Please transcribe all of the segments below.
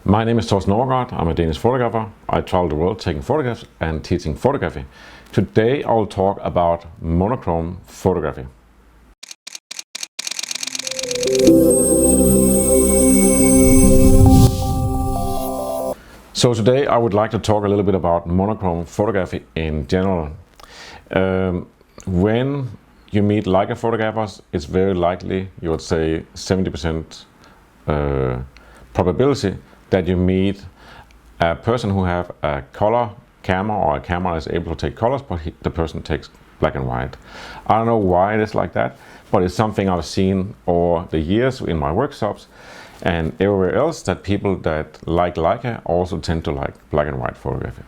My name is Torsten Overgaard. I'm a Danish photographer. I travel the world taking photographs and teaching photography. Today I will talk about monochrome photography. So today I would like to talk a little bit about monochrome photography in general. When you meet Leica photographers, it's very likely, you would say 70% probability that you meet a person who have a color camera or a camera that is able to take colors, but the person takes black and white. I don't know why it is like that, but it's something I've seen over the years in my workshops and everywhere else, that people that like Leica also tend to like black and white photography.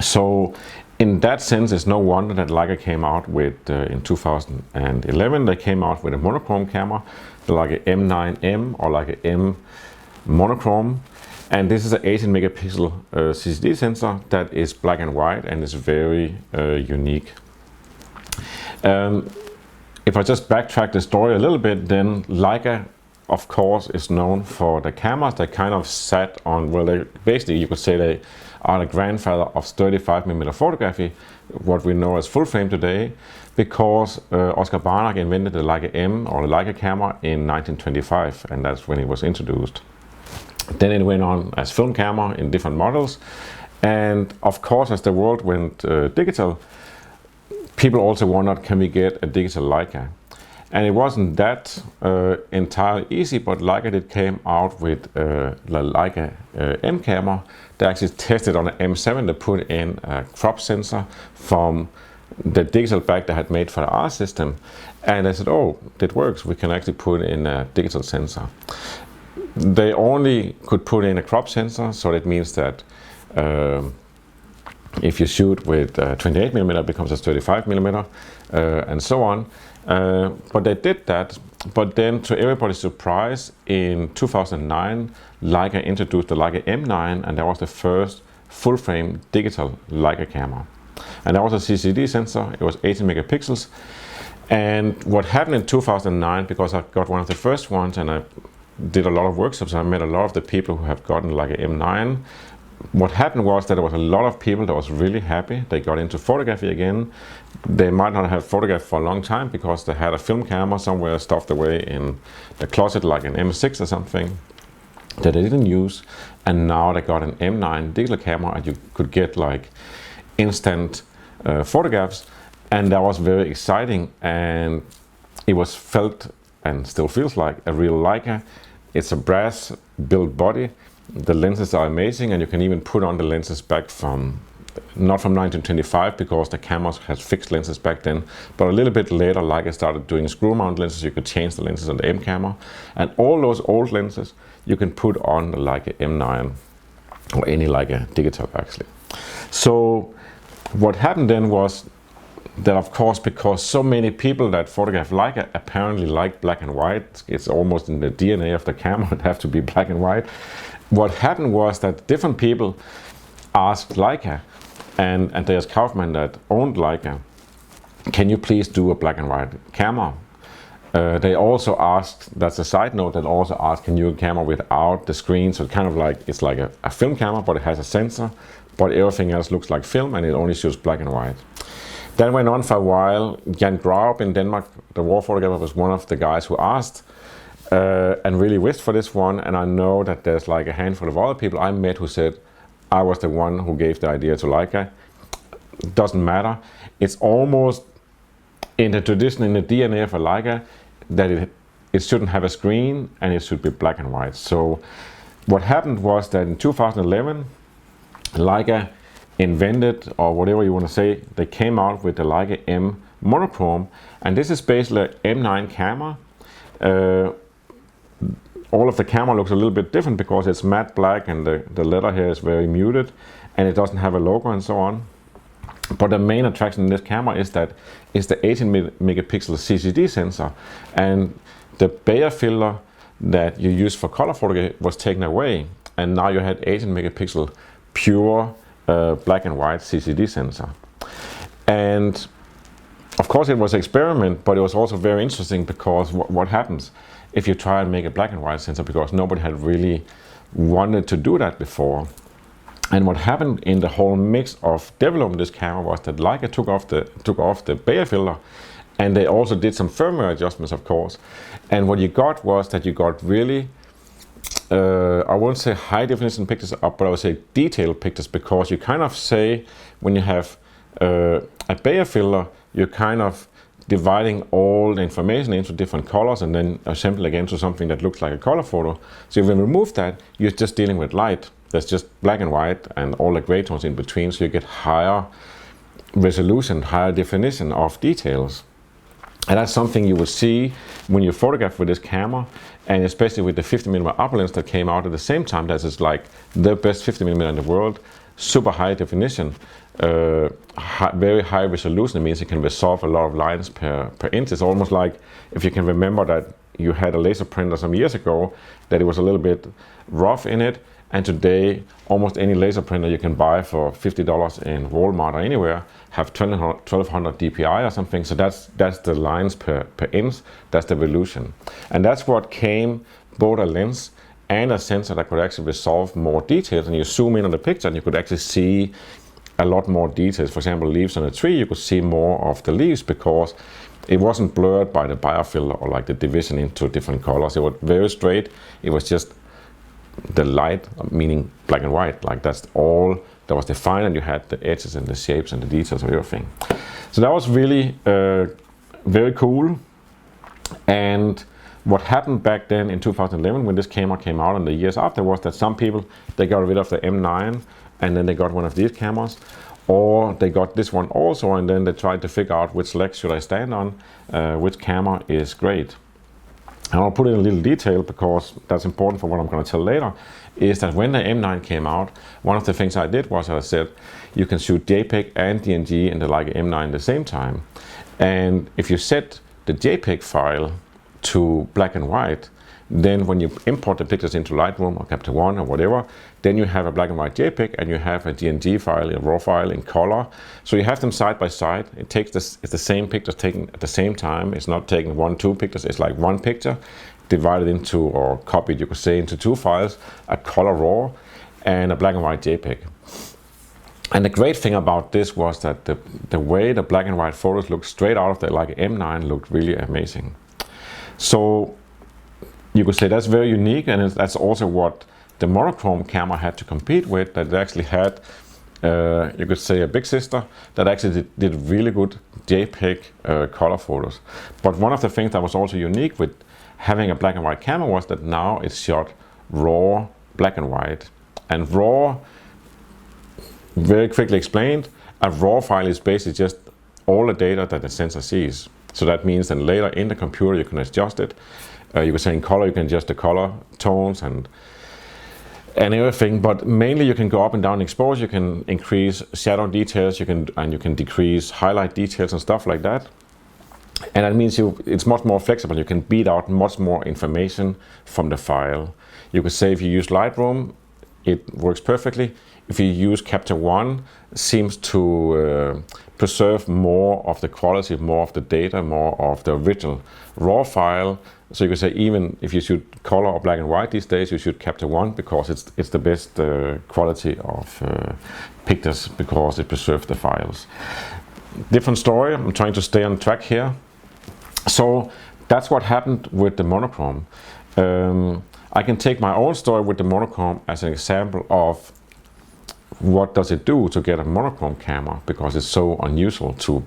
So in that sense, it's no wonder that Leica came out with, in 2011, they came out with a monochrome camera, the Leica M9M or Leica M monochrome. And this is an 18 megapixel CCD sensor that is black and white and is very unique. If I just backtrack the story a little bit, then Leica, of course, is known for the cameras that kind of sat on, well, they, basically you could say they are the grandfather of 35mm photography, what we know as full frame today, because Oskar Barnack invented the Leica M or the Leica camera in 1925, and that's when it was introduced. Then it went on as film camera in different models, and of course, as the world went digital, people also wondered, can we get a digital Leica? And it wasn't that entirely easy, but Leica did came out with the Leica M camera. They actually tested on an M7 to put in a crop sensor from the digital bag they had made for the R system, and they said, oh, that works, we can actually put in a digital sensor. They only could put in a crop sensor, so that means that if you shoot with 28mm, it becomes a 35mm, and so on. But they did that, but then to everybody's surprise, in 2009, Leica introduced the Leica M9, and that was the first full-frame digital Leica camera. And that was a CCD sensor, it was 18 megapixels. And what happened in 2009, because I got one of the first ones, and I did a lot of workshops, I met a lot of the people who have gotten Leica M9. What happened was that there was a lot of people that was really happy. They got into photography again. They might not have photographed for a long time because they had a film camera somewhere stuffed away in the closet, like an M6 or something, that they didn't use. And now they got an M9 digital camera, and you could get like instant photographs. And that was very exciting, and it was felt and still feels like a real Leica. It's a brass built body. The lenses are amazing, and you can even put on the lenses back from, not from 1925 because the cameras had fixed lenses back then, but a little bit later Leica started doing screw mount lenses. You could change the lenses on the M camera, and all those old lenses you can put on the Leica M9 or any Leica digital actually. So what happened then was that, of course, because so many people that photograph Leica apparently like black and white, it's almost in the DNA of the camera, it have to be black and white. What happened was that different people asked Leica, and Andreas Kaufmann that owned Leica, can you please do a black and white camera? They also asked, that's a side note, that also asked, can you do a camera without the screen? So kind of like, it's like a film camera, but it has a sensor, but everything else looks like film, and it only shoots black and white. That went on for a while. Jan Graup in Denmark, the war photographer, was one of the guys who asked and really wished for this one. And I know that there's like a handful of other people I met who said, I was the one who gave the idea to Leica. Doesn't matter. It's almost in the tradition, in the DNA of a Leica, that it shouldn't have a screen and it should be black and white. So what happened was that in 2011, Leica invented, or whatever you want to say, they came out with the Leica M monochrome, and this is basically an M9 camera. All of the camera looks a little bit different because it's matte black and the leather here is very muted, and it doesn't have a logo and so on. But the main attraction in this camera is that it's the 18 megapixel CCD sensor, and the Bayer filter that you use for color photography was taken away, and now you had 18 megapixel pure black and white CCD sensor. And of course it was an experiment, but it was also very interesting because what happens if you try and make a black and white sensor, because nobody had really wanted to do that before. And what happened in the whole mix of developing this camera was that Leica took off the Bayer filter, and they also did some firmware adjustments, of course. And what you got was that you got really, I won't say high definition pictures, but I would say detailed pictures, because you kind of say, when you have a Bayer filter, you're kind of dividing all the information into different colors and then assemble again to something that looks like a color photo. So if you remove that, you're just dealing with light. There's just black and white and all the gray tones in between, so you get higher resolution, higher definition of details. And that's something you will see when you photograph with this camera, and especially with the 50mm upper lens that came out at the same time. That is like the best 50mm in the world, super high definition, very high resolution. It means it can resolve a lot of lines per inch. It's almost like, if you can remember that you had a laser printer some years ago, that it was a little bit rough in it. And today, almost any laser printer you can buy for $50 in Walmart or anywhere have 1200 dpi or something. So that's the lines per inch. That's the resolution. And that's what came, both a lens and a sensor that could actually resolve more details. And you zoom in on the picture and you could actually see a lot more details. For example, leaves on a tree, you could see more of the leaves because it wasn't blurred by the biofilter or like the division into different colors. It was very straight. It was just the light, meaning black and white, like that's all that was defined, and you had the edges and the shapes and the details of everything. So that was really very cool. And what happened back then in 2011 when this camera came out and the years after was that some people, they got rid of the M9 and then they got one of these cameras, or they got this one also and then they tried to figure out which leg should I stand on, which camera is great. And I'll put in a little detail because that's important for what I'm going to tell later, is that when the M9 came out, one of the things I did was I said, you can shoot JPEG and DNG in the Leica M9 at the same time. And if you set the JPEG file to black and white, then when you import the pictures into Lightroom or Capture One or whatever, then you have a black and white JPEG and you have a DNG file, a RAW file in color. So you have them side by side. It takes this, it's the same pictures taken at the same time. It's not taking two pictures. It's like one picture divided into, or copied, you could say, into two files, a color RAW and a black and white JPEG. And the great thing about this was that the way the black and white photos looked straight out of the Leica M9 looked really amazing. So you could say that's very unique, and that's also what the monochrome camera had to compete with, that it actually had, you could say, a big sister that actually did really good JPEG color photos. But one of the things that was also unique with having a black and white camera was that now it shot raw black and white. And raw, very quickly explained, a raw file is basically just all the data that the sensor sees. So that means that later in the computer you can adjust it. You could say in color, you can adjust the color tones and everything, but mainly you can go up and down exposure, you can increase shadow details, you can decrease highlight details and stuff like that. And that means it's much more flexible. You can beat out much more information from the file. You could say if you use Lightroom, it works perfectly. If you use Capture One, it seems to preserve more of the quality, more of the data, more of the original raw file. So you could say even if you shoot color or black and white these days, you should Capture One because it's the best quality of pictures because it preserves the files. Different story. I'm trying to stay on track here. So that's what happened with the monochrome. I can take my own story with the monochrome as an example of what does it do to get a monochrome camera, because it's so unusual to,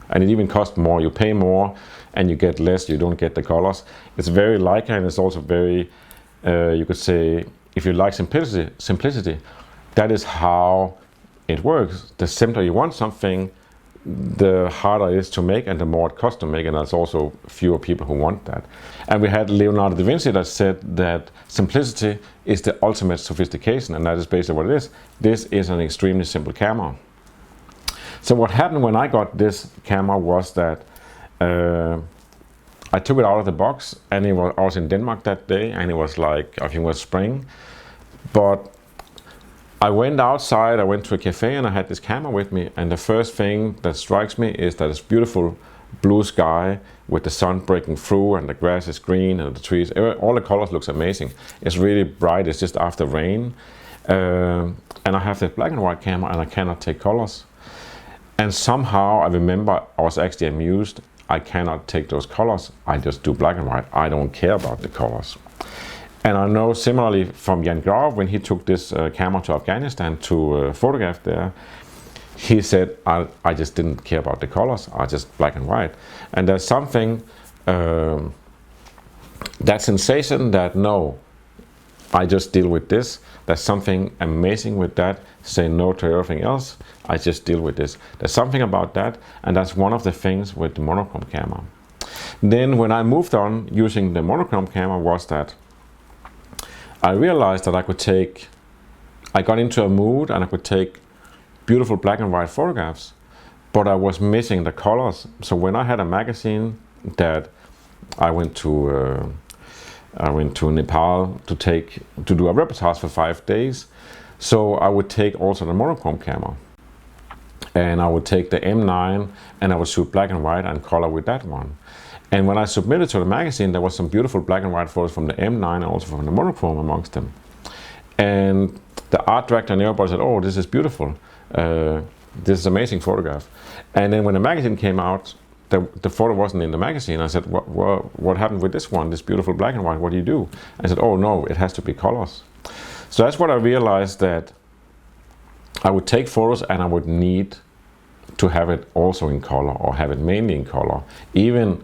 and it even costs more. You pay more and you get less, you don't get the colors. It's very Leica, and it's also very, you could say, if you like simplicity, that is how it works. The simpler you want something, the harder it is to make and the more it costs to make, and there's also fewer people who want that. And we had Leonardo da Vinci that said that simplicity is the ultimate sophistication, and that is basically what it is. This is an extremely simple camera. So what happened when I got this camera was that I took it out of the box, and I was in Denmark that day, and it was like, I think it was spring, but I went outside, I went to a cafe and I had this camera with me, and the first thing that strikes me is that it's beautiful blue sky with the sun breaking through, and the grass is green and the trees, all the colors looks amazing. It's really bright, it's just after rain. And I have the black and white camera and I cannot take colors. And somehow I remember I was actually amused. I cannot take those colors, I just do black and white. I don't care about the colors. And I know similarly from Jan Graup, when he took this camera to Afghanistan to photograph there, he said, I just didn't care about the colors, I just black and white. And there's something, that sensation that no, I just deal with this. There's something amazing with that. Say no to everything else. I just deal with this. There's something about that, and that's one of the things with the monochrome camera. Then when I moved on using the monochrome camera was that I realized that I got into a mood and I could take beautiful black and white photographs, but I was missing the colors. So when I had a magazine that I went to Nepal to do a reportage for 5 days. So I would take also the monochrome camera, and I would take the M9 and I would shoot black and white and color with that one. And when I submitted to the magazine, there was some beautiful black and white photos from the M9 and also from the monochrome amongst them. And the art director and everybody said, oh, this is beautiful. This is an amazing photograph. And then when the magazine came out, the photo wasn't in the magazine. I said, what happened with this one, this beautiful black and white, what do you do? I said, oh no, it has to be colors. So that's what I realized, that I would take photos and I would need to have it also in color, or have it mainly in color. Even,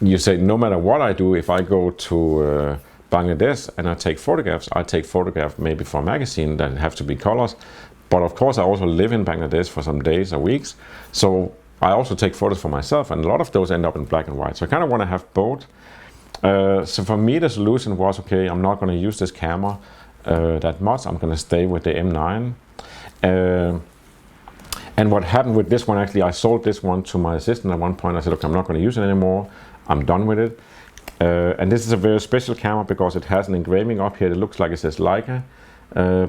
you say, no matter what I do, if I go to Bangladesh and I take photographs maybe for a magazine that have to be colors. But of course I also live in Bangladesh for some days or weeks. So I also take photos for myself, and a lot of those end up in black and white. So I kind of want to have both. So for me, the solution was, okay, I'm not going to use this camera that much. I'm going to stay with the M9. And what happened with this one, actually, I sold this one to my assistant at one point. I said, okay, I'm not going to use it anymore. I'm done with it. And this is a very special camera because it has an engraving up here that looks like it says Leica.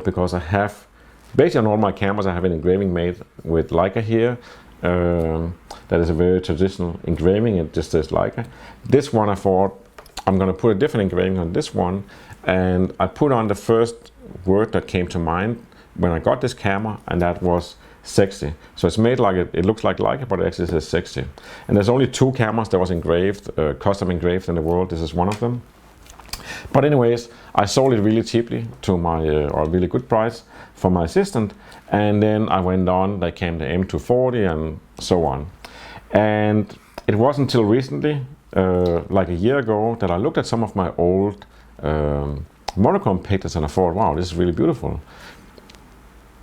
Because I have, basically on all my cameras, I have an engraving made with Leica here. That is a very traditional engraving, it just says Leica. This one I thought, I'm going to put a different engraving on this one, and I put on the first word that came to mind when I got this camera, and that was sexy. So it's made like it looks like Leica, but it actually says sexy. And there's only 2 cameras that was engraved, custom engraved in the world. This is one of them. But anyways, I sold it really cheaply to my, or a really good price for my assistant. And then I went on, there came the M240 and so on. And it wasn't until recently, like a year ago, that I looked at some of my old monochrome pictures and I thought, wow, this is really beautiful.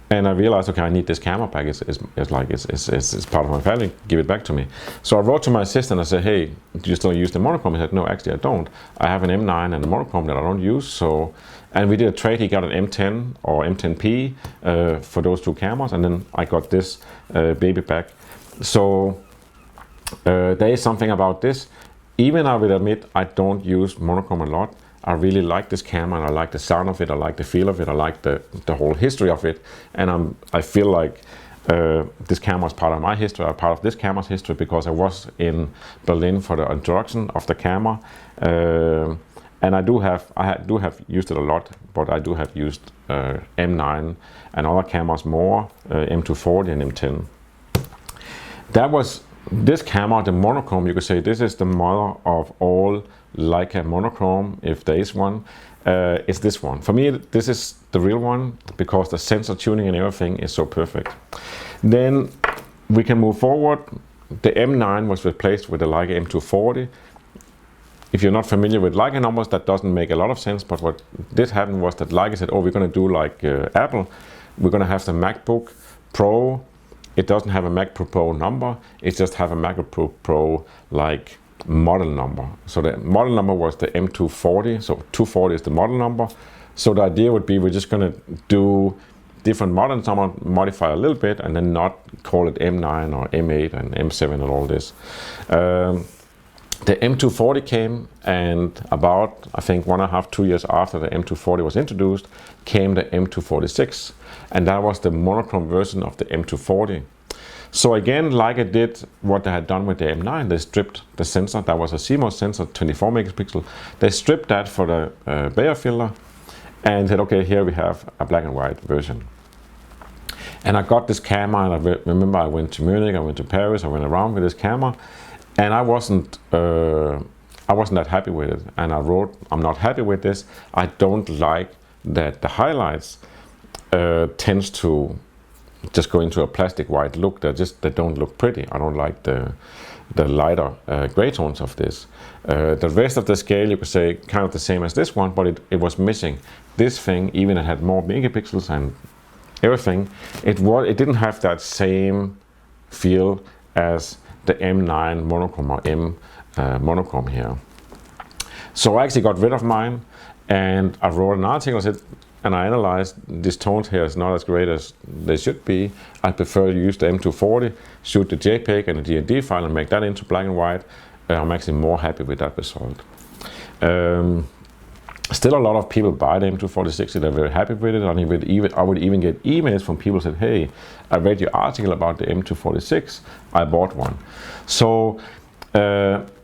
And I realized, okay, I need this camera back. It's part of my family. Give it back to me. So I wrote to my assistant. I said, hey, do you still use the monochrome? He said, no, actually I don't. I have an M9 and a monochrome that I don't use. So, and we did a trade. He got an M10 or M10P for those 2 cameras, and then I got this baby back. So there is something about this. Even I will admit I don't use monochrome a lot. I really like this camera, and I like the sound of it, I like the feel of it, I like the whole history of it, and I feel like this camera is part of my history, or part of this camera's history, because I was in Berlin for the introduction of the camera, and I do have used it a lot, but I do have used M9 and other cameras more, M240 and M10. That was this camera, the monochrome. You could say this is the mother of all Leica monochrome, if there is one. Is this one. For me, this is the real one, because the sensor tuning and everything is so perfect. Then we can move forward. The M9 was replaced with the Leica M240. If you're not familiar with Leica numbers, that doesn't make a lot of sense, but what did happen was that Leica said, oh, we're going to do like Apple. We're going to have the MacBook Pro. It doesn't have a MacBook Pro number, it just have a MacBook Pro like model number. So the model number was the M240, so 240 is the model number. So the idea would be we're just going to do different model number, modify a little bit, and then not call it M9 or M8 and M7 and all this. The M240 came, and about, I think, 1.5–2 years after the M240 was introduced, came the M246. And that was the monochrome version of the M240. So again, like I did what they had done with the M9, they stripped the sensor. That was a CMOS sensor, 24 megapixel. They stripped that for the Bayer filter and said, okay, here we have a black and white version. And I got this camera, and I remember I went to Munich, I went to Paris, I went around with this camera, and I wasn't that happy with it. And I wrote, I'm not happy with this. I don't like that the highlights tends to just go into a plastic white look. They don't look pretty. I don't like the lighter gray tones of this. The rest of the scale, you could say, kind of the same as this one, but it was missing this thing. Even it had more megapixels and everything. It didn't have that same feel as the M9 monochrome or M monochrome here. So I actually got rid of mine, and I wrote an article and I analyzed these tones here is not as great as they should be. I prefer to use the M240, shoot the JPEG and the GND file and make that into black and white. I'm actually more happy with that result. Still a lot of people buy the M24060, they're very happy with it, and I would even get emails from people who said, hey, I read your article about the M246, I bought one. So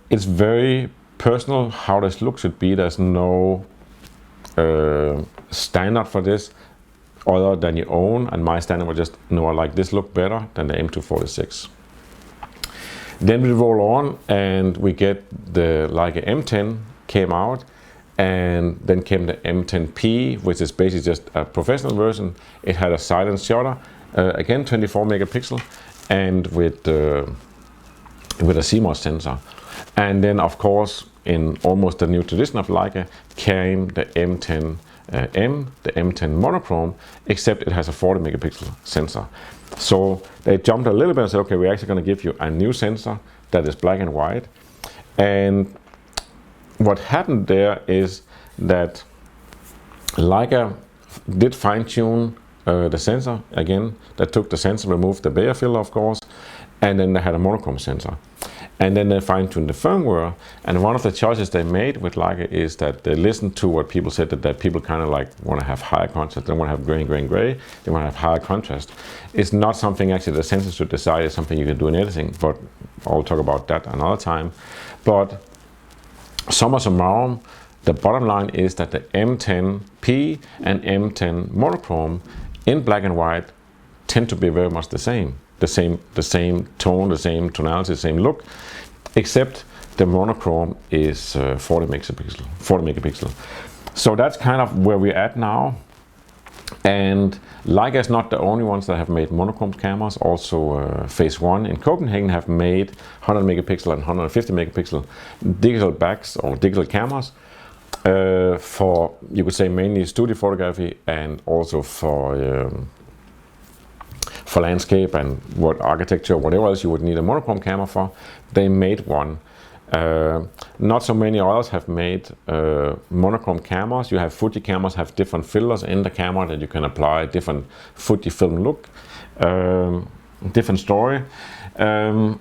it's very personal how this look should be. There's no standard for this other than your own, and my standard was just, no, I like this look better than the M246. Then we roll on and we get the Leica M10 came out, and then came the M10P, which is basically just a professional version. It had a silent shutter, again 24 megapixel, and with a CMOS sensor. And then of course, in almost the new tradition of Leica, came the M10 the M10 monochrome, except it has a 40 megapixel sensor. So they jumped a little bit and said, okay, we're actually going to give you a new sensor that is black and white. And what happened there is that Leica did fine-tune the sensor again. They took the sensor, removed the Bayer filter, of course, and then they had a monochrome sensor. And then they fine-tuned the firmware. And one of the choices they made with Leica is that they listened to what people said, that people kind of like want to have higher contrast. They want to have gray, gray, gray. They want to have higher contrast. It's not something actually the sensor should decide. It's something you can do in editing, but I'll talk about that another time. But summa summarum, the bottom line is that the M10P and M10 monochrome in black and white tend to be very much the same. The same tone, the same tonality, the same look, except the monochrome is 40 megapixel. So that's kind of where we're at now. And Leica is not the only ones that have made monochrome cameras. Also Phase 1 in Copenhagen have made 100 megapixel and 150 megapixel digital backs or digital cameras for, you could say, mainly studio photography and also for landscape and what architecture, whatever else you would need a monochrome camera for. They made one. Not so many others have made monochrome cameras. You have Fuji cameras have different filters in the camera that you can apply different Fuji film look, different story. And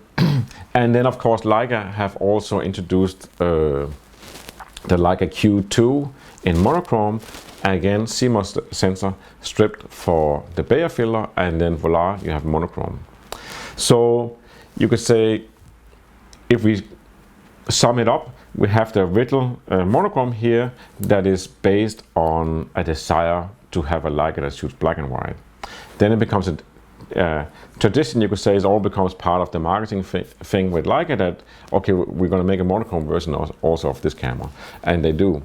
then of course Leica have also introduced the Leica Q2 in monochrome. Again, CMOS sensor stripped for the Bayer filter, and then voila, you have monochrome. So you could say, if we sum it up, we have the original monochrome here that is based on a desire to have a Leica that shoots black and white. Then it becomes a tradition, you could say, it all becomes part of the marketing thing with Leica that, okay, we're going to make a monochrome version also of this camera, and they do.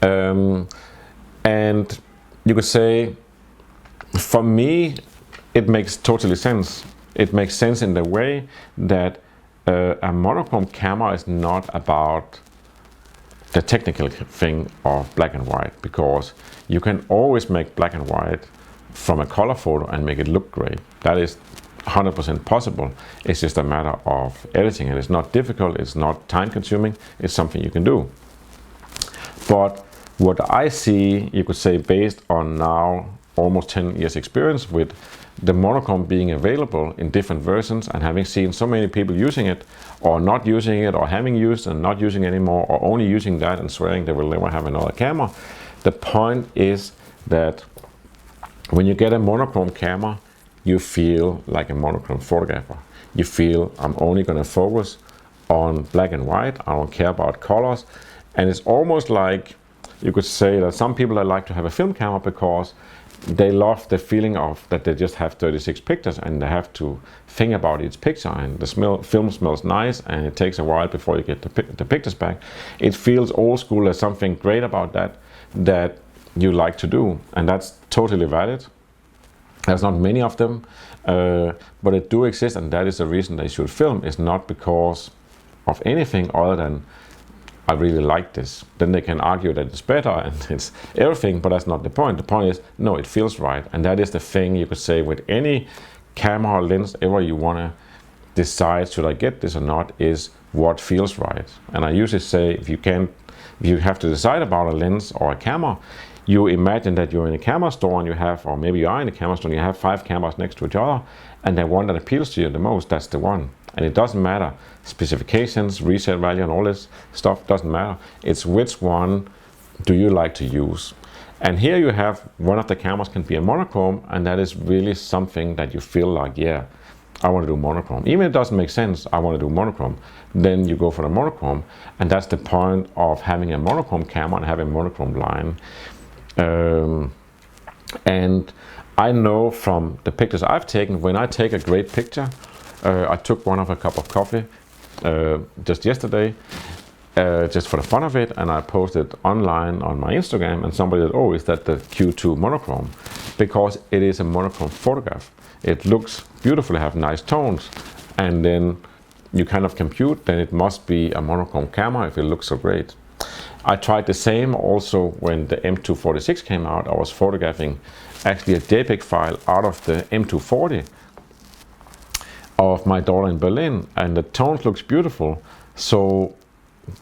And you could say, for me, it makes totally sense. It makes sense in the way that a monochrome camera is not about the technical thing of black and white, because you can always make black and white from a color photo and make it look great. That is 100% possible. It's just a matter of editing, and it's not difficult, it's not time consuming, it's something you can do. But what I see, you could say, based on now almost 10 years experience with the monochrome being available in different versions, and having seen so many people using it or not using it, or having used and not using anymore, or only using that and swearing they will never have another camera. The point is that when you get a monochrome camera, you feel like a monochrome photographer. You feel I'm only going to focus on black and white. I don't care about colors. And it's almost like you could say that some people that like to have a film camera because they love the feeling of that they just have 36 pictures and they have to think about each picture, and the film smells nice and it takes a while before you get the pictures back. It feels old school. There's something great about that you like to do, and that's totally valid. There's not many of them, but it do exist, and that is the reason they should film. It's not because of anything other than I really like this. Then they can argue that it's better and it's everything, but that's not the point. The point is, no, it feels right. And that is the thing you could say with any camera or lens ever you want to decide, should I get this or not, is what feels right. And I usually say, if you have to decide about a lens or a camera, you imagine that you're in a camera store and you have, or maybe you are in a camera store and you have 5 cameras next to each other, and the one that appeals to you the most, that's the one. And it doesn't matter specifications, resale value, and all this stuff doesn't matter. It's which one do you like to use. And here you have one of the cameras can be a monochrome, and that is really something that you feel like, yeah, I want to do monochrome. Even if it doesn't make sense, I want to do monochrome. Then you go for the monochrome, and that's the point of having a monochrome camera and having a monochrome line. And I know from the pictures I've taken, when I take a great picture, I took one of a cup of coffee just yesterday, just for the fun of it, and I posted online on my Instagram, and somebody said, oh, is that the Q2 monochrome? Because it is a monochrome photograph. It looks beautiful, have nice tones, and then you kind of compute, then it must be a monochrome camera if it looks so great. I tried the same also when the M246 came out. I was photographing actually a JPEG file out of the M240 of my daughter in Berlin, and the tones looks beautiful. So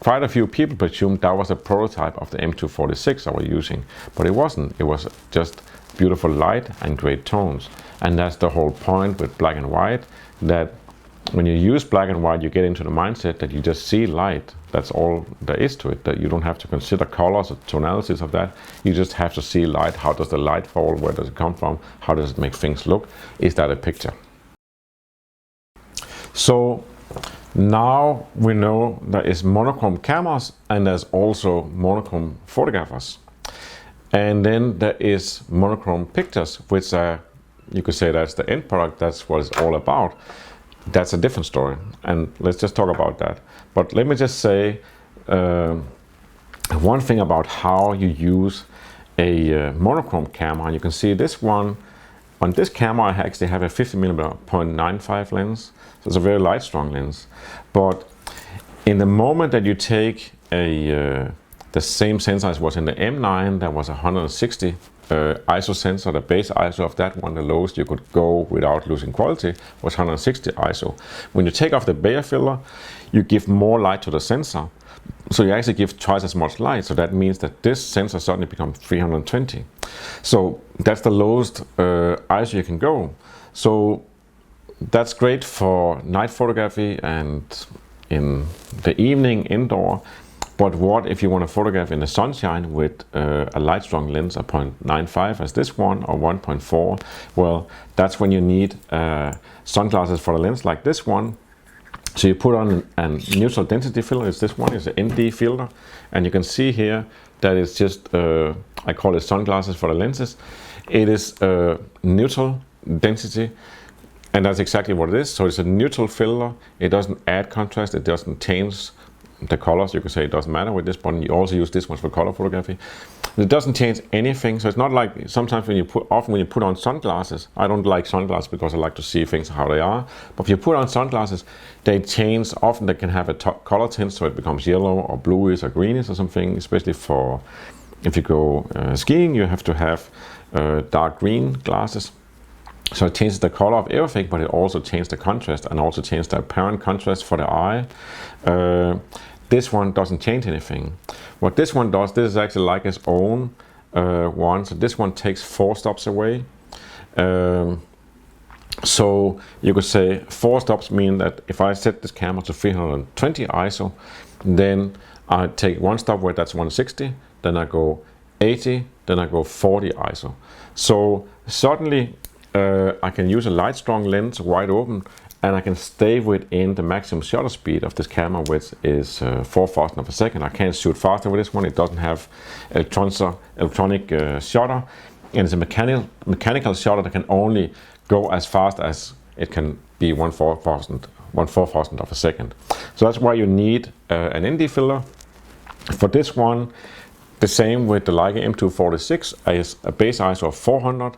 quite a few people presumed that was a prototype of the M246 I was using, but it wasn't. It was just beautiful light and great tones. And that's the whole point with black and white, that when you use black and white, you get into the mindset that you just see light. That's all there is to it, that you don't have to consider colors or tonalities of that. You just have to see light. How does the light fall? Where does it come from? How does it make things look? Is that a picture? So now we know there is monochrome cameras and there's also monochrome photographers. And then there is monochrome pictures, which are, you could say that's the end product, that's what it's all about. That's a different story, and let's just talk about that. But let me just say one thing about how you use a monochrome camera. And you can see this one, on this camera I actually have a 50mm 0.95 lens, so it's a very light strong lens. But in the moment that you take the same sensor as was in the M9, that was 160 ISO sensor, the base ISO of that one, the lowest you could go without losing quality, was 160 ISO. When you take off the Bayer filter, you give more light to the sensor, so you actually give twice as much light. So that means that this sensor suddenly becomes 320. So that's the lowest ISO you can go. So that's great for night photography and in the evening indoor. But what if you want to photograph in the sunshine with a light strong lens, a 0.95 as this one, or 1.4? Well, that's when you need sunglasses for the lens like this one. So you put on a neutral density filter. It's this one, it's an ND filter, and you can see here that it's just I call it sunglasses for the lenses. It is neutral density, and that's exactly what it is. So it's a neutral filter. It doesn't add contrast. It doesn't change the colors. You could say it doesn't matter with this, but you also use this one for color photography. It doesn't change anything, so it's not like sometimes when you put on sunglasses. I don't like sunglasses because I like to see things how they are, but if you put on sunglasses, they change. Often they can have a color tint, so it becomes yellow or bluish or greenish or something, especially for if you go skiing, you have to have dark green glasses. So it changes the color of everything, but it also changes the contrast and also changes the apparent contrast for the eye. This one doesn't change anything. What this one does, this is actually like its own one. So this one takes 4 stops away. So you could say 4 stops mean that if I set this camera to 320 ISO, then I take 1 stop where that's 160, then I go 80, then I go 40 ISO. So suddenly I can use a light strong lens wide open, and I can stay within the maximum shutter speed of this camera, which is 4,000 of a second. I can't shoot faster with this one. It doesn't have electronic shutter, and it's a mechanical shutter that can only go as fast as it can be 1/4,000 of a second. So that's why you need an ND filter. For this one, the same with the Leica M246 is a base ISO of 400,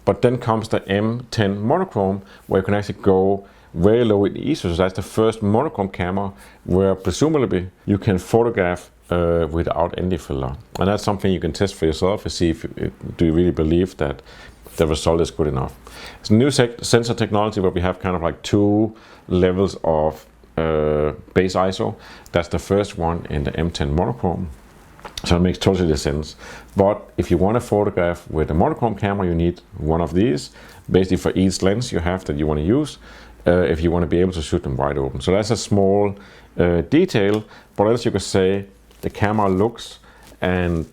but then comes the M10 monochrome, where you can actually go very low in ISO. So that's the first monochrome camera where presumably you can photograph without ND filter. And that's something you can test for yourself to see if do you really believe that the result is good enough. It's a new sensor technology where we have kind of like 2 levels of base ISO. That's the first one in the M10 monochrome. So it makes totally sense. But if you want to photograph with a monochrome camera, you need one of these, basically for each lens you have that you want to use, if you want to be able to shoot them wide open. So that's a small detail, but else you could say the camera looks and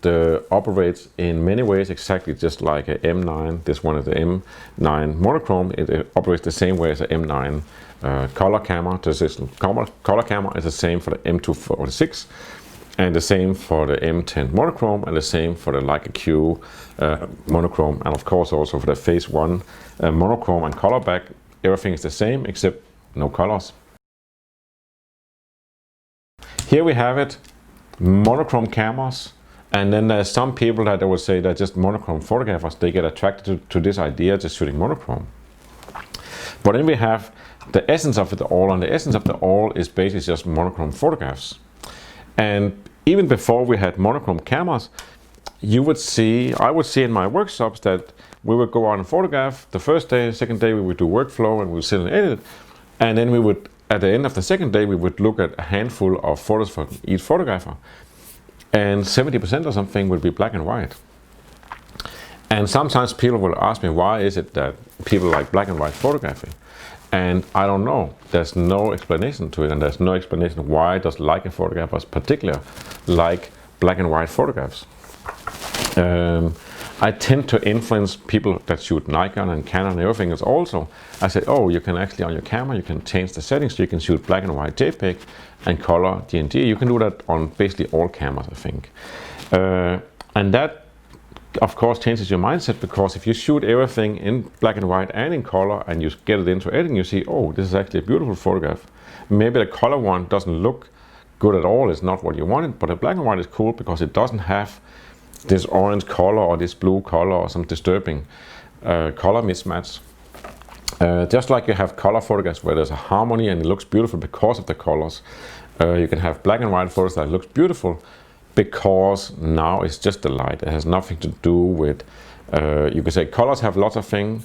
operates in many ways exactly just like a M9. This one is the M9 monochrome. It operates the same way as a M9 color camera. This color camera is the same for the M246, and the same for the M10 monochrome, and the same for the Leica Q monochrome, and of course also for the Phase 1 monochrome and color back. Everything is the same except no colors. Here we have it, monochrome cameras, and then there's some people that I would say that just monochrome photographers, they get attracted to this idea just shooting monochrome. But then we have the essence of it all, and the essence of it all is basically just monochrome photographs. And even before we had monochrome cameras, I would see in my workshops that we would go out and photograph. The first day, second day, we would do workflow and we would sit and edit. And then we would, at the end of the second day, we would look at a handful of photos for each photographer. And 70% or something would be black and white. And sometimes people will ask me, why is it that people like black and white photography? And I don't know. There's no explanation to it, and there's no explanation why does Leica photographers particularly like black and white photographs. I tend to influence people that shoot Nikon and Canon and everything else also. I say, oh, you can actually on your camera, you can change the settings so you can shoot black and white JPEG and color DNG. You can do that on basically all cameras, I think. And that, of course, changes your mindset, because if you shoot everything in black and white and in color and you get it into editing, you see, oh, this is actually a beautiful photograph. Maybe the color one doesn't look good at all, it's not what you wanted, but the black and white is cool because it doesn't have this orange color or this blue color or some disturbing color mismatch. Just like you have color photographs where there's a harmony and it looks beautiful because of the colors, you can have black and white photos that looks beautiful because now it's just the light. It has nothing to do with, you can say colors have lots of things.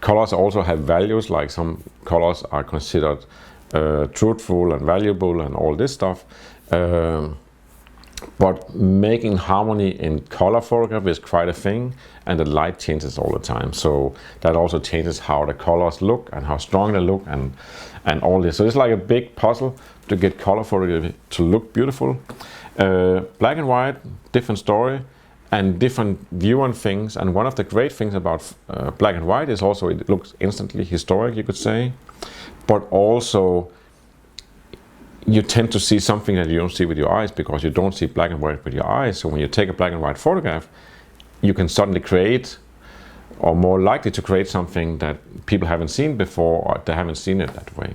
Colors also have values, like some colors are considered truthful and valuable and all this stuff. But making harmony in color photography is quite a thing, and the light changes all the time. So that also changes how the colors look and how strong they look and all this. So it's like a big puzzle to get color photography to look beautiful. Black and white, different story and different view on things. And one of the great things about black and white is also it looks instantly historic, you could say, but also you tend to see something that you don't see with your eyes because you don't see black and white with your eyes. So when you take a black and white photograph, you can suddenly create, or more likely to create, something that people haven't seen before, or they haven't seen it that way.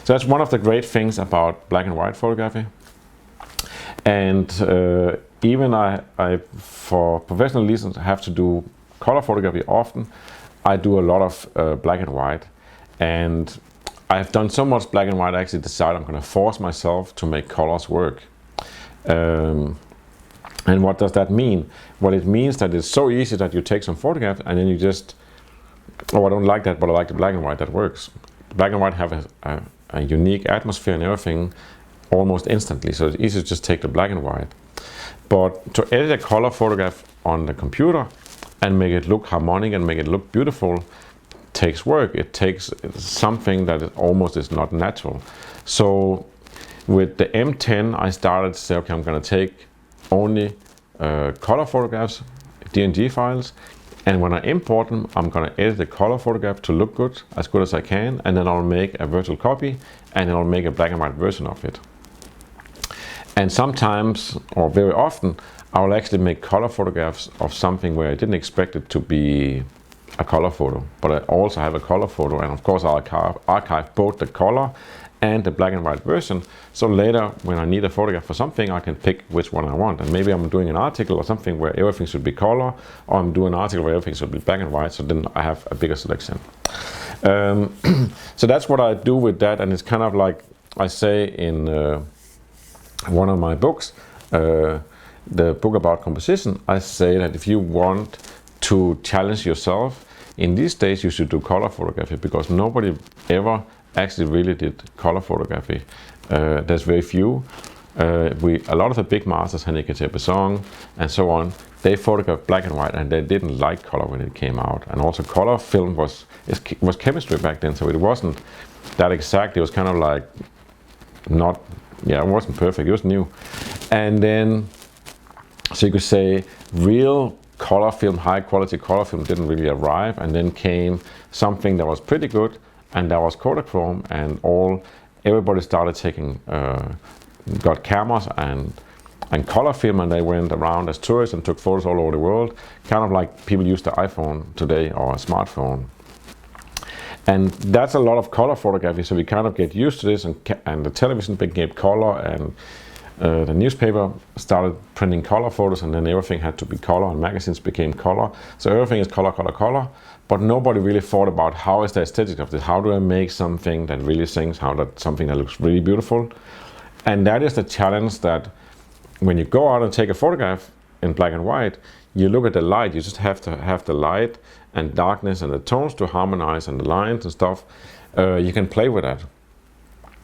So that's one of the great things about black and white photography. And even I, for professional reasons, have to do color photography often. I do a lot of black and white, and I've done so much black and white, I actually decided I'm going to force myself to make colors work. And what does that mean? Well, it means that it's so easy that you take some photographs and then you just, oh, I don't like that, but I like the black and white, that works. Black and white have a unique atmosphere and everything almost instantly, so it's easy to just take the black and white. But to edit a color photograph on the computer and make it look harmonic and make it look beautiful takes work. It takes something that almost is not natural. So with the M10, I started to say, okay, I'm going to take only color photographs, DNG files, And when I import them, I'm going to edit the color photograph to look good as I can, and then I'll make a virtual copy, and then I'll make a black and white version of it. And sometimes, or very often, I will actually make color photographs of something where I didn't expect it to be a color photo, but I also have a color photo, and of course I'll archive both the color and the black and white version, so later when I need a photograph for something, I can pick which one I want. And maybe I'm doing an article or something where everything should be color, or I'm doing an article where everything should be black and white, so then I have a bigger selection. So that's what I do with that, and it's kind of like I say in one of my books, the book about composition. I say that if you want to challenge yourself in these days, you should do color photography, because nobody ever actually really did color photography. There's very few. A lot of the big masters, Henrik Besson and so on, they photographed black and white, and they didn't like color when it came out. And also color film was chemistry back then, so it wasn't that exact. It was kind of like it wasn't perfect, it was new. And then, so you could say real color film, high quality color film didn't really arrive, and then came something that was pretty good, and that was Kodachrome, and everybody started taking, got cameras and color film, and they went around as tourists and took photos all over the world, kind of like people use the iPhone today or a smartphone. And that's a lot of color photography, so we kind of get used to this, and the television became color, and the newspaper started printing color photos, and then everything had to be color, and magazines became color. So everything is color, color, color. But nobody really thought about how is the aesthetic of this. How do I make something that really sings? Something that looks really beautiful? And that is the challenge, that when you go out and take a photograph in black and white, you look at the light. You just have to have the light and darkness and the tones to harmonize, and the lines and stuff. You can play with that.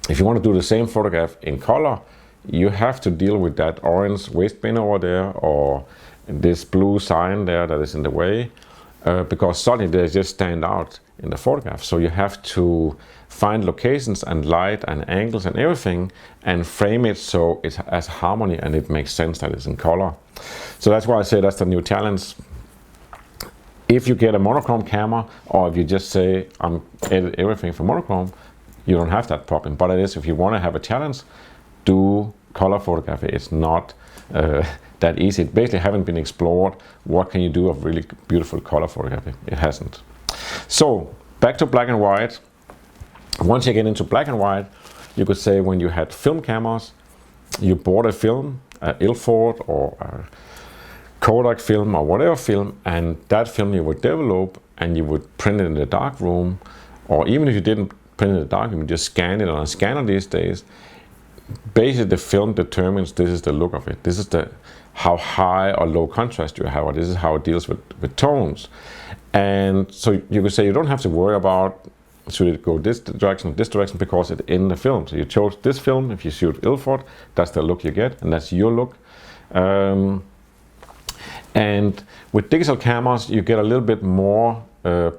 If you want to do the same photograph in color, you have to deal with that orange waste bin over there, or this blue sign there that is in the way, because suddenly they just stand out in the photograph. So you have to find locations and light and angles and everything, and frame it so it has harmony and it makes sense that it's in color. So that's why I say that's the new challenge. If you get a monochrome camera, or if you just say I'm edit everything for monochrome, you don't have that problem. But it is, if you want to have a challenge, do color photography. It's not that easy. It basically haven't been explored. What can you do of really beautiful color photography? It hasn't. So back to black and white. Once you get into black and white, you could say when you had film cameras, you bought a film, Ilford or Kodak film or whatever film, and that film you would develop and you would print it in the dark room, or even if you didn't print it in the dark room, you just scan it on a scanner these days. Basically the film determines this is the look of it. This is how high or low contrast you have, or this is how it deals with tones. And so you could say you don't have to worry about should it go this direction or this direction, because it's in the film. So you chose this film. If you shoot Ilford, that's the look you get, and that's your look. And with digital cameras, you get a little bit more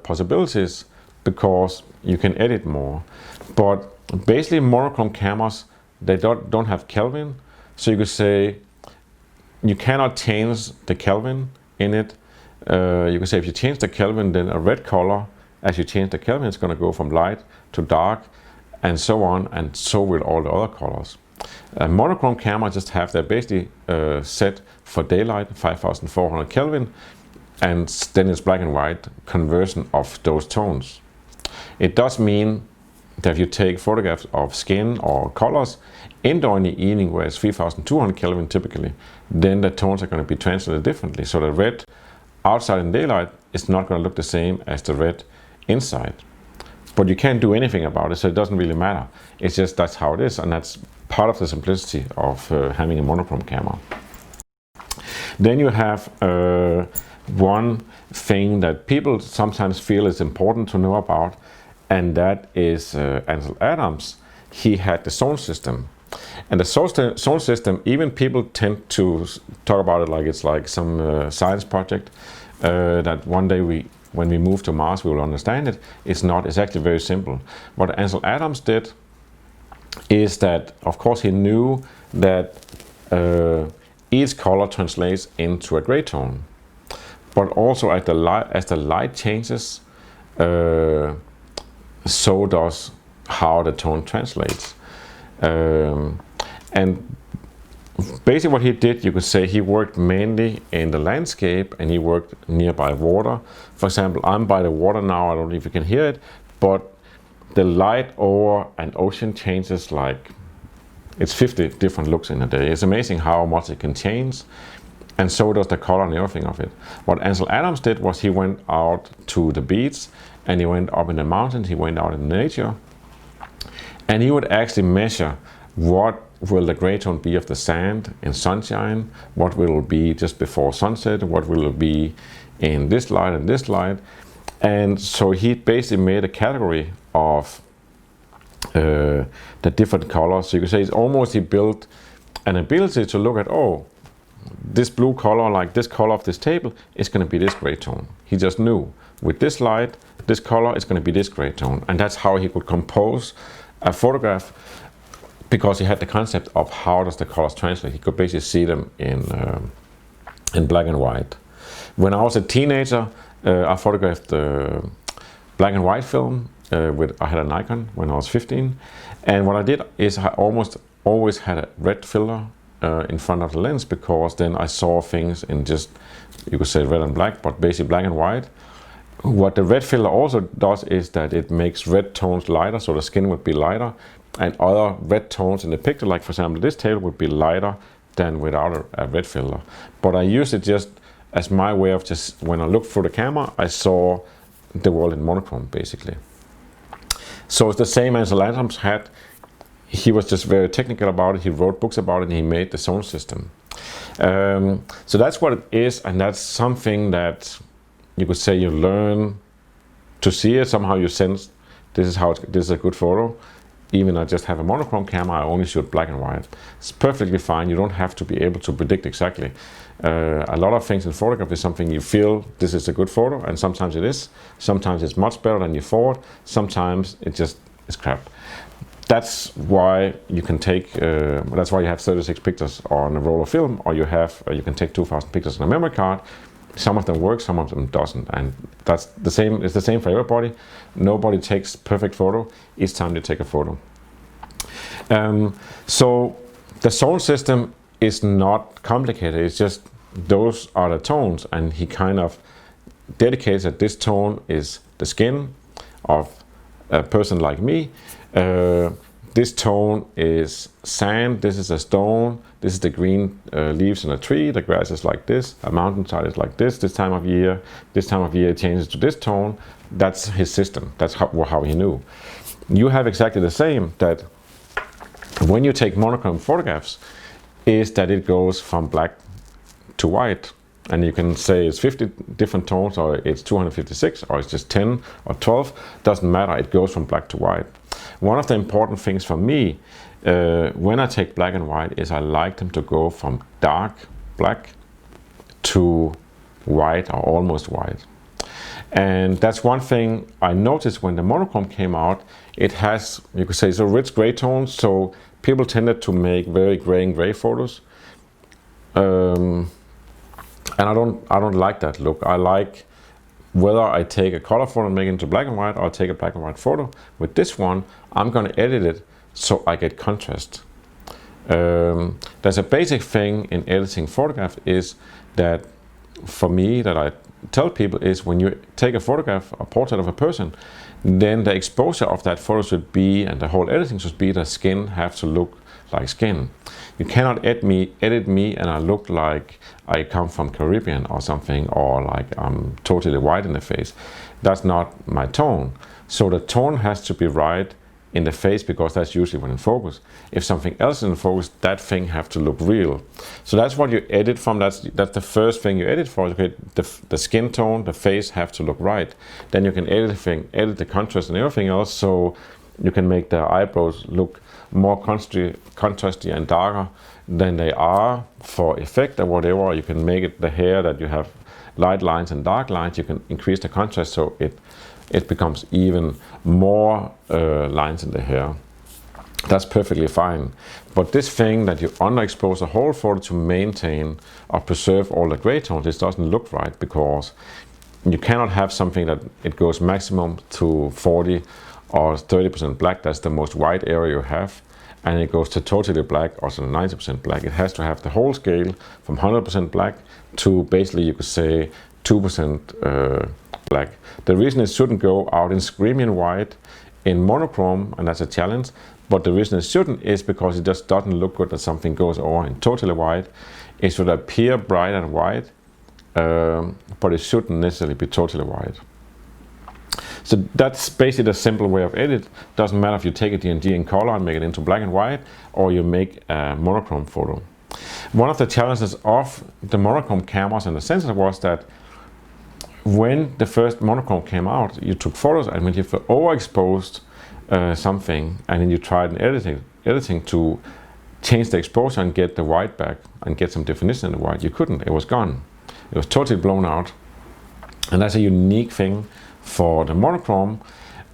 possibilities, because you can edit more. But basically monochrome cameras, they don't have Kelvin. So you could say you cannot change the Kelvin in it. You can say if you change the Kelvin, then a red color, as you change the Kelvin, it's going to go from light to dark, and so on, and so will all the other colors. Monochrome cameras just have their basically set for daylight, 5400 Kelvin, and then it's black and white conversion of those tones. It does mean that if you take photographs of skin or colors indoor in the evening, where it's 3200 Kelvin typically, then the tones are going to be translated differently. So the red outside in daylight is not going to look the same as the red inside. But you can't do anything about it, so it doesn't really matter. It's just that's how it is, and that's part of the simplicity of having a monochrome camera. Then you have one thing that people sometimes feel is important to know about, and that is Ansel Adams. He had the Zone system. And the Zone system, even people tend to talk about it like it's like some science project, that one day when we move to Mars we will understand it. It's not. It's actually very simple. What Ansel Adams did is that, of course, he knew that each color translates into a gray tone. but also as the light changes, so does how the tone translates. And basically what he did, you could say he worked mainly in the landscape and he worked nearby water. For example, I'm by the water now, I don't know if you can hear it, but the light over an ocean changes like, it's 50 different looks in a day. It's amazing how much it can change, and so does the color and everything of it. What Ansel Adams did was he went out to the beach and he went up in the mountains, he went out in nature, and he would actually measure what will the gray tone be of the sand in sunshine, what will it be just before sunset, what will it be in this light and this light. And so he basically made a category of the different colors. So you could say it's almost he built an ability to look at, oh, this blue color, like this color of this table, is going to be this gray tone. He just knew with this light, this color is going to be this gray tone. And that's how he could compose a photograph, because he had the concept of how does the colors translate. He could basically see them in black and white. When I was a teenager, I photographed black and white film. I had a Nikon when I was 15, and what I did is I almost always had a red filler in front of the lens, because then I saw things in just, you could say red and black, but basically black and white. What the red filler also does is that it makes red tones lighter, so the skin would be lighter, and other red tones in the picture, like for example this table, would be lighter than without a red filler. But I used it just as my way of just, when I looked through the camera, I saw the world in monochrome basically. So it's the same as Ansel Adams had. He was just very technical about it. He wrote books about it and he made the zone system. So that's what it is, and that's something that you could say you learn to see it. Somehow you sense this is a good photo. Even I just have a monochrome camera, I only shoot black and white. It's perfectly fine. You don't have to be able to predict exactly. A lot of things in photography is something you feel this is a good photo, and sometimes it is. Sometimes it's much better than you thought. Sometimes it just is crap. That's why you can take. That's why you have 36 pictures on a roll of film, or you can take 2,000 pictures on a memory card. Some of them work, some of them doesn't, and that's the same. It's the same for everybody. Nobody takes perfect photo each time they take a photo. So the zone system is not complicated. It's just those are the tones, and he kind of dedicates that this tone is the skin of a person like me. This tone is sand, this is a stone, this is the green leaves on a tree, the grass is like this, a mountainside is like this time of year it changes to this tone. That's his system, that's how he knew. You have exactly the same, that when you take monochrome photographs, is that it goes from black to white. And you can say it's 50 different tones, or it's 256, or it's just 10 or 12, doesn't matter, it goes from black to white. One of the important things for me when I take black and white is I like them to go from dark black to white or almost white. And that's one thing I noticed when the monochrome came out. It has, you could say, so rich gray tones, so people tended to make very gray and gray photos. And I don't like that look. I like, whether I take a color photo and make it into black and white, or I take a black and white photo. With this one, I'm going to edit it so I get contrast. There's a basic thing in editing photograph is that, for me, that I tell people is when you take a photograph, a portrait of a person, then the exposure of that photo should be, and the whole editing should be, the skin have to look like skin. You cannot edit me and I look like I come from Caribbean or something, or like I'm totally white in the face. That's not my tone. So the tone has to be right in the face, because that's usually when in focus. If something else is in focus, that thing have to look real. So that's what you edit from. That's the first thing you edit for. Okay, the skin tone, the face have to look right. Then you can edit the contrast and everything else, so you can make the eyebrows look more contrasty and darker than they are for effect or whatever. You can make it the hair that you have light lines and dark lines. You can increase the contrast so it becomes even more lines in the hair. That's perfectly fine. But this thing that you underexpose the whole photo to maintain or preserve all the gray tones, this doesn't look right, because you cannot have something that it goes maximum to 40 or 30% black. That's the most white area you have. And it goes to totally black or to 90% black. It has to have the whole scale from 100% black to basically, you could say, 2% black. The reason it shouldn't go out in screaming white in monochrome, and that's a challenge, but the reason it shouldn't is because it just doesn't look good that something goes over in totally white. It should appear bright and white, but it shouldn't necessarily be totally white. So that's basically the simple way of edit. Doesn't matter if you take a DNG in color and make it into black and white, or you make a monochrome photo. One of the challenges of the monochrome cameras and the sensor was that when the first monochrome came out, you took photos, and when you overexposed something, and then you tried in editing to change the exposure and get the white back and get some definition in the white, you couldn't. It was gone. It was totally blown out. And that's a unique thing for the monochrome,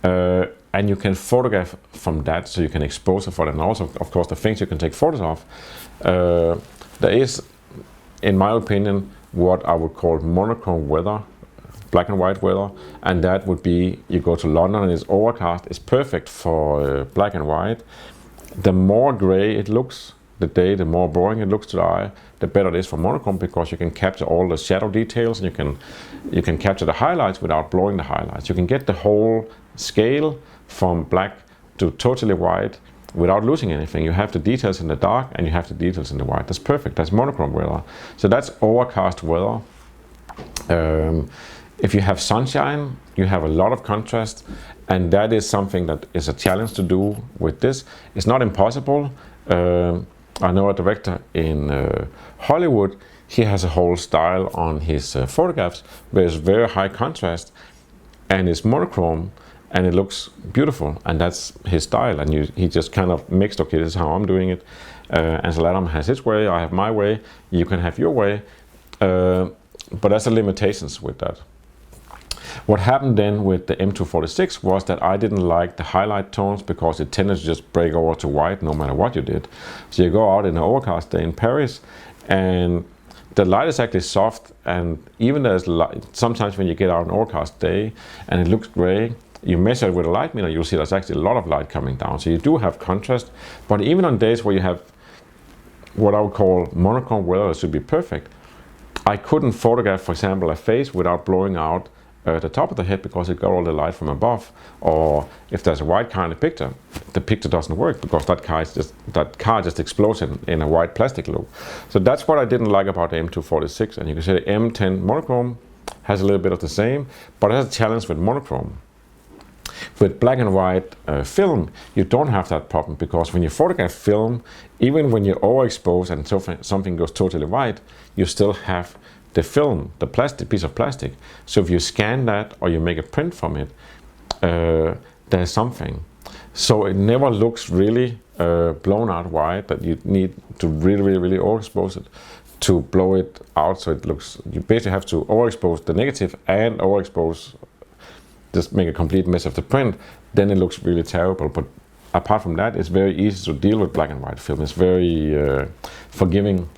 and you can photograph from that, so you can expose it for that. And also, of course, the things you can take photos of. There is, in my opinion, what I would call monochrome weather, black and white weather, and that would be, you go to London and it's overcast. It's perfect for black and white. The more gray it looks the day, the more boring it looks to the eye, the better it is for monochrome, because you can capture all the shadow details, and you can capture the highlights without blurring the highlights. You can get the whole scale from black to totally white without losing anything. You have the details in the dark and you have the details in the white. That's perfect. That's monochrome weather. So that's overcast weather. If you have sunshine, you have a lot of contrast, and that is something that is a challenge to do with this. It's not impossible. I know a director in Hollywood. He has a whole style on his photographs where it's very high contrast and it's monochrome, and it looks beautiful, and that's his style. And he just kind of mixed, okay, this is how I'm doing it. Ansel Adams has his way, I have my way, you can have your way. But that's the limitations with that. What happened then with the M246 was that I didn't like the highlight tones, because it tended to just break over to white no matter what you did. So you go out in an overcast day in Paris, and the light is actually soft, and even there's light, sometimes when you get out on an overcast day and it looks gray, you measure it with a light meter, you'll see there's actually a lot of light coming down. So you do have contrast, but even on days where you have what I would call monochrome weather, it should be perfect. I couldn't photograph, for example, a face without blowing out the top of the head, because it got all the light from above. Or if there's a white car in the picture doesn't work, because that car just explodes in a white plastic loop. So that's what I didn't like about the M246. And you can say the M10 monochrome has a little bit of the same, but it has a challenge with monochrome. With black and white film, you don't have that problem, because when you photograph film, even when you overexpose and something goes totally white, you still have the film, the piece of plastic. So if you scan that or you make a print from it, there's something. So it never looks really blown out white, that you need to really overexpose it to blow it out. So it looks, you basically have to overexpose the negative and overexpose, just make a complete mess of the print, then it looks really terrible. But apart from that, it's very easy to deal with black and white film. It's very forgiving.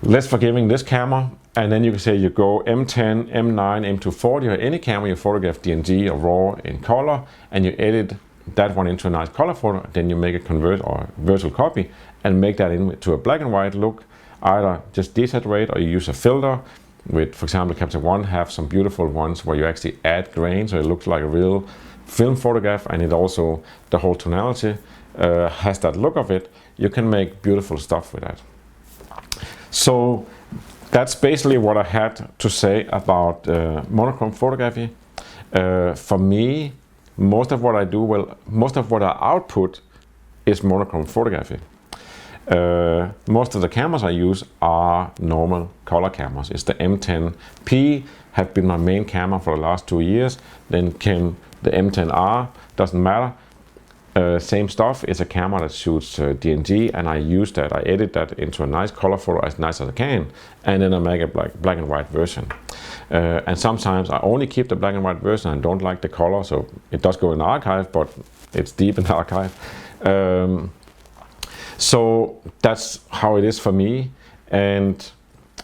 Less forgiving this camera, and then you can say you go M10, M9, M240, or any camera you photograph DNG or RAW in color, and you edit that one into a nice color photo. Then you make a convert or virtual copy and make that into a black and white look. Either just desaturate, or you use a filter. With, for example, Capture One have some beautiful ones where you actually add grain, so it looks like a real film photograph, and it also, the whole tonality has that look of it. You can make beautiful stuff with that. So that's basically what I had to say about monochrome photography. For me, most of what I do, most of what I output is monochrome photography. Most of the cameras I use are normal color cameras. It's the M10P, have been my main camera for the last 2 years. Then came the M10R, doesn't matter. Same stuff, it's a camera that shoots DNG, and I use that, I edit that into a nice color photo, as nice as I can, and then I make a black and white version. And sometimes I only keep the black and white version and don't like the color, so it does go in the archive, but It's deep in the archive. So that's how it is for me, and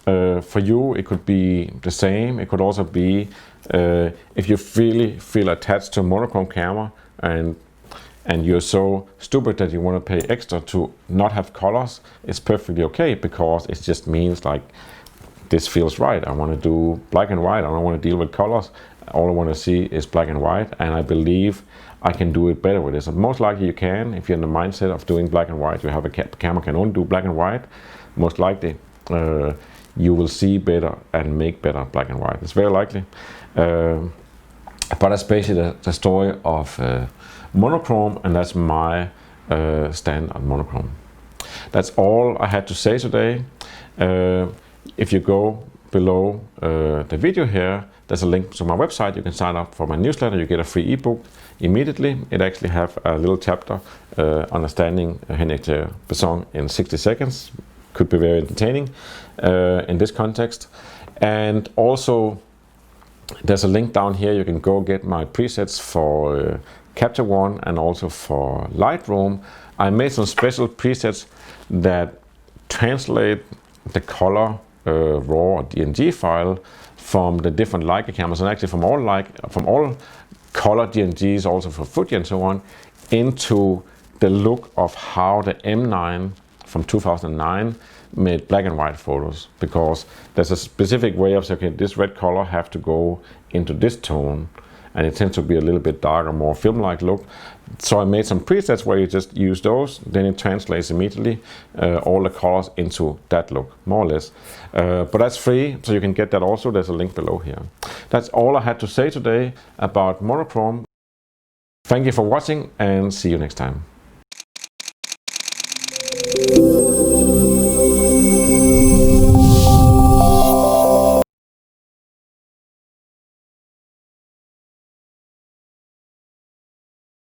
for you it could be the same. It could also be if you really feel attached to a monochrome camera and you're so stupid that you want to pay extra to not have colors, it's perfectly okay, because it just means like, this feels right. I want to do black and white. I don't want to deal with colors. All I want to see is black and white, and I believe I can do it better with this. And most likely you can, if you're in the mindset of doing black and white. You have a camera can only do black and white. Most likely you will see better and make better black and white. It's very likely. But that's basically the story of monochrome, and that's my stand on monochrome. That's all I had to say today. If you go below the video here, there's a link to my website. You can sign up for my newsletter. You get a free ebook immediately. It actually have a little chapter, understanding Henrik Besson in 60 seconds. Could be very entertaining in this context. And also, there's a link down here. You can go get my presets for Capture One and also for Lightroom. I made some special presets that translate the color raw DNG file from the different Leica cameras, and actually from all color DNGs, also for Fuji and so on, into the look of how the M9 from 2009 made black and white photos, because there's a specific way of saying, okay, this red color have to go into this tone, and it tends to be a little bit darker, more film-like look. So I made some presets where you just use those, then it translates immediately all the colors into that look, more or less. But that's free, so you can get that also. There's a link below here. That's all I had to say today about monochrome. Thank you for watching, and see you next time.